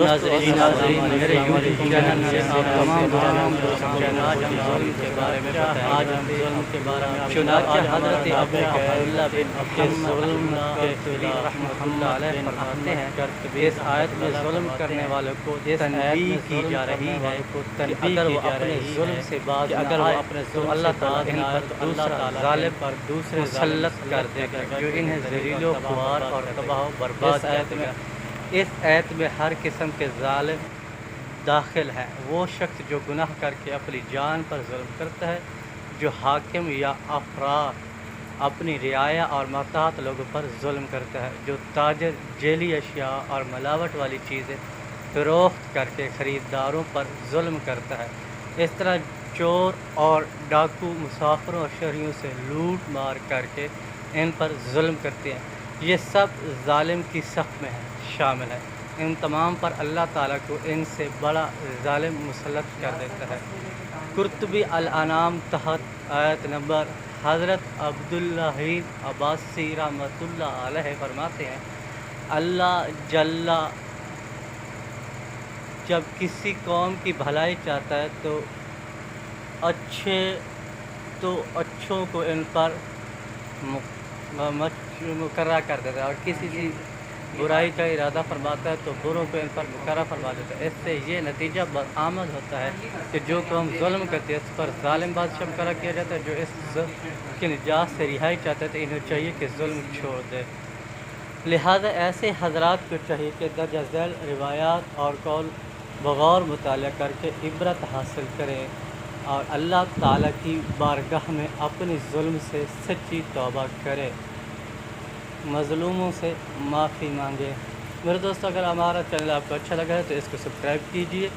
ناظرین میرے YouTube channel سے آپ تمام دوستوں کو آج ہم ظلم کے بارے میں چنانچہ حضرت ابو عبداللہ بن ظلم کے رحمۃ اللہ علیہ فرماتے ہیں کہ اس آیت میں ظلم کرنے والوں کو تنبیہ کی جا رہی ہے کہ اگر وہ اپنے ظلم سے باز نہ آئے تو اللہ تعالیٰ ان پر دوسرا ظالم پر دوسرے مسلط کر دے گا جو انہیں ذلیل و خوار اور تباہ و برباد کر دے گا۔ اس آیت میں ہر قسم کے ظالم داخل ہے، وہ شخص جو گناہ کر کے اپنی جان پر ظلم کرتا ہے، جو حاکم یا افراد اپنی رعایا اور محتاط لوگوں پر ظلم کرتا ہے، جو تاجر جعلی اشیاء اور ملاوٹ والی چیزیں فروخت کر کے خریداروں پر ظلم کرتا ہے، اس طرح چور اور ڈاکو مسافروں اور شہریوں سے لوٹ مار کر کے ان پر ظلم کرتے ہیں، یہ سب ظالم کی صف میں شامل ہے۔ ان تمام پر اللہ تعالیٰ کو ان سے بڑا ظالم مسلط کر دیتا ہے۔ قرطبی الانام تحت آیت نمبر حضرت عبداللہ عباسی رحمۃ اللہ علیہ فرماتے ہیں، اللہ جل جب کسی قوم کی بھلائی چاہتا ہے تو اچھوں کو ان پر مقررہ کر دیتا ہے، اور کسی چیز برائی کا ارادہ فرماتا ہے تو بروں کو ان پر مقررہ فرما دیتا ہے۔ اس سے یہ نتیجہ برآمد ہوتا ہے کہ جو قوم ظلم کرتی ہے اس پر ظالم بادشاہ مقرر کیا جاتا ہے، جو اس کی نجات سے رہائی چاہتے ہیں تو انہیں چاہیے کہ ظلم چھوڑ دے۔ لہذا ایسے حضرات کو چاہیے کہ درجہ ذیل روایات اور قول بغور مطالعہ کر کے عبرت حاصل کریں اور اللہ تعالیٰ کی بارگاہ میں اپنے ظلم سے سچی توبہ کریں، مظلوموں سے معافی مانگیں۔ میرے دوستو، اگر ہمارا چینل آپ کو اچھا لگا ہے تو اس کو سبسکرائب کیجیے۔